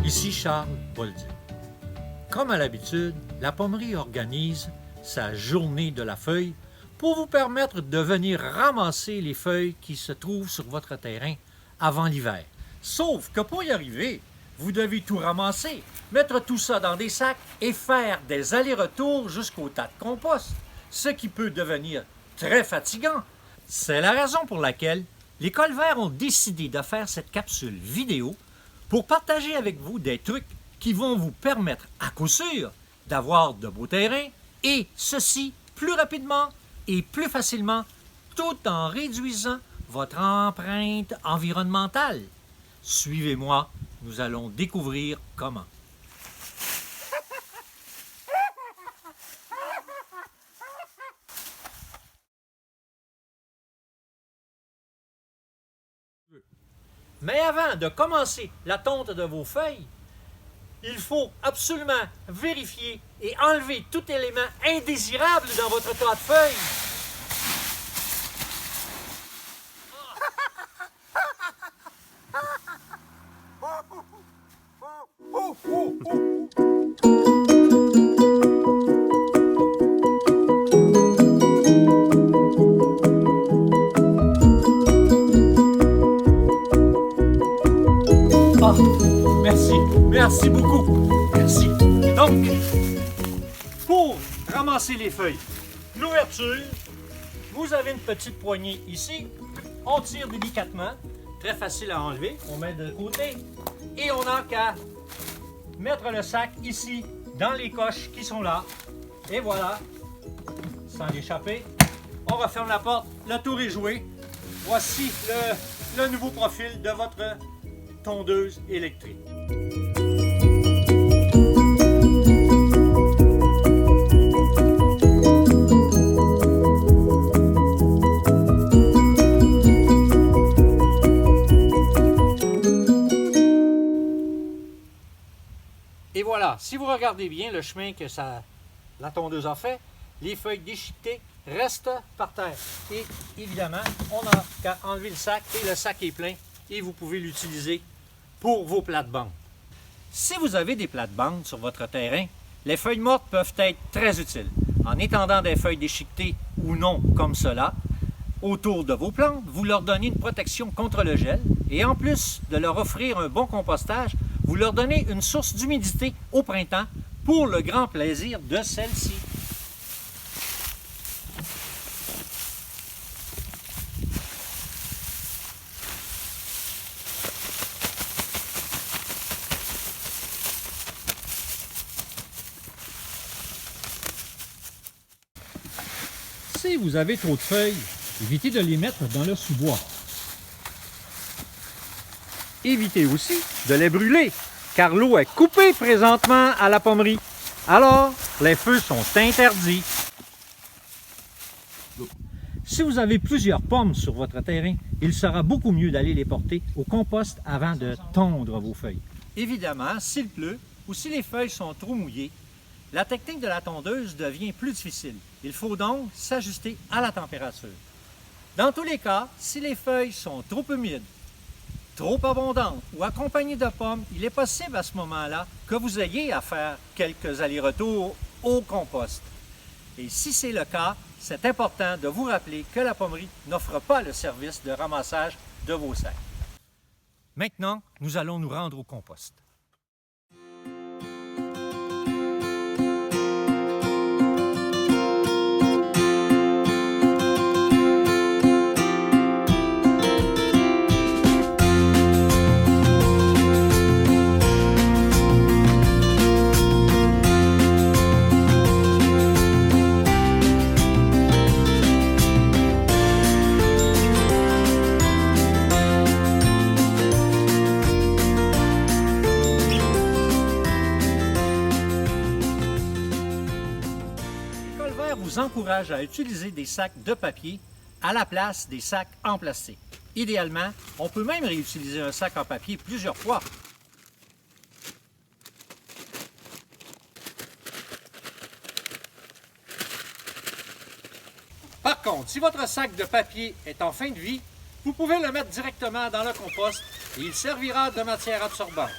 Ici Charles Bolduc. Comme à l'habitude, la Pommerie organise sa journée de la feuille pour vous permettre de venir ramasser les feuilles qui se trouvent sur votre terrain avant l'hiver. Sauf que pour y arriver, vous devez tout ramasser, mettre tout ça dans des sacs et faire des allers-retours jusqu'au tas de compost, ce qui peut devenir très fatigant. C'est la raison pour laquelle les Colverts ont décidé de faire cette capsule vidéo pour partager avec vous des trucs qui vont vous permettre à coup sûr d'avoir de beaux terrains et ceci plus rapidement et plus facilement tout en réduisant votre empreinte environnementale. Suivez-moi, nous allons découvrir comment. Mais avant de commencer la tonte de vos feuilles, il faut absolument vérifier et enlever tout élément indésirable dans votre tas de feuilles. Ah, merci beaucoup, merci. Donc, pour ramasser les feuilles, l'ouverture, vous avez une petite poignée ici, on tire délicatement, très facile à enlever, on met de côté et on n'a qu'à mettre le sac ici, dans les coches qui sont là, et voilà, sans l'échapper, on referme la porte, le tour est joué. Voici le nouveau profil de votre tondeuse électrique. Et voilà, si vous regardez bien le chemin que la tondeuse a fait, les feuilles déchiquetées restent par terre. Et évidemment, on n'a qu'à enlever le sac et le sac est plein et vous pouvez l'utiliser pour vos plates-bandes. Si vous avez des plates-bandes sur votre terrain, les feuilles mortes peuvent être très utiles. En étendant des feuilles déchiquetées ou non comme cela, autour de vos plantes, vous leur donnez une protection contre le gel et en plus de leur offrir un bon compostage, vous leur donnez une source d'humidité au printemps pour le grand plaisir de celle-ci. Si vous avez trop de feuilles, évitez de les mettre dans le sous-bois. Évitez aussi de les brûler, car l'eau est coupée présentement à la pommerie. Alors, les feux sont interdits. Si vous avez plusieurs pommes sur votre terrain, il sera beaucoup mieux d'aller les porter au compost avant de tondre vos feuilles. Évidemment, s'il pleut ou si les feuilles sont trop mouillées, la technique de la tondeuse devient plus difficile. Il faut donc s'ajuster à la température. Dans tous les cas, si les feuilles sont trop humides, trop abondantes ou accompagnées de pommes, il est possible à ce moment-là que vous ayez à faire quelques allers-retours au compost. Et si c'est le cas, c'est important de vous rappeler que la pommerie n'offre pas le service de ramassage de vos sacs. Maintenant, nous allons nous rendre au compost. Vous encourage à utiliser des sacs de papier à la place des sacs en plastique. Idéalement, on peut même réutiliser un sac en papier plusieurs fois. Par contre, si votre sac de papier est en fin de vie, vous pouvez le mettre directement dans le compost et il servira de matière absorbante.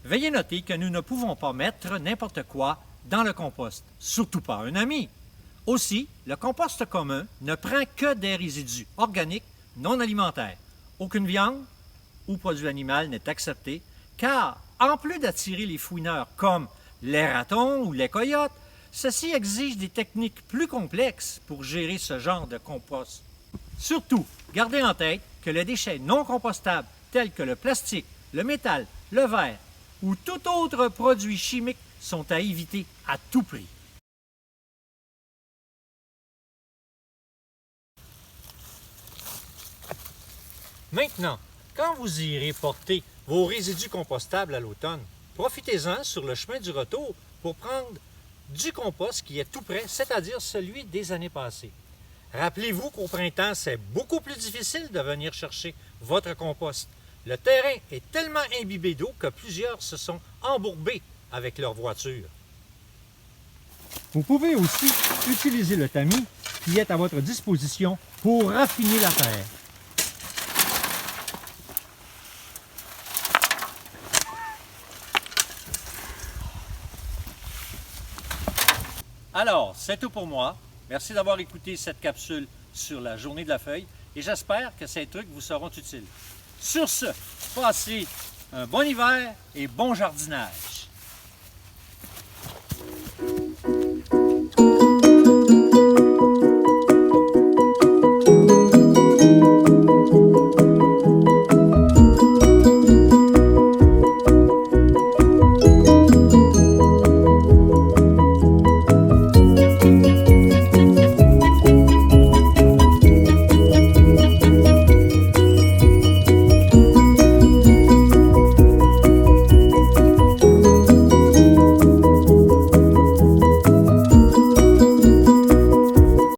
Veuillez noter que nous ne pouvons pas mettre n'importe quoi dans le compost, surtout pas un ami. Aussi, le compost commun ne prend que des résidus organiques non alimentaires. Aucune viande ou produit animal n'est accepté, car en plus d'attirer les fouineurs comme les ratons ou les coyotes, ceci exige des techniques plus complexes pour gérer ce genre de compost. Surtout, gardez en tête que les déchets non compostables tels que le plastique, le métal, le verre ou tout autre produit chimique sont à éviter à tout prix. Maintenant, quand vous irez porter vos résidus compostables à l'automne, profitez-en sur le chemin du retour pour prendre du compost qui est tout prêt, c'est-à-dire celui des années passées. Rappelez-vous qu'au printemps, c'est beaucoup plus difficile de venir chercher votre compost. Le terrain est tellement imbibé d'eau que plusieurs se sont embourbés avec leur voiture. Vous pouvez aussi utiliser le tamis qui est à votre disposition pour raffiner la terre. Alors, c'est tout pour moi. Merci d'avoir écouté cette capsule sur la journée de la feuille et j'espère que ces trucs vous seront utiles. Sur ce, passez un bon hiver et bon jardinage.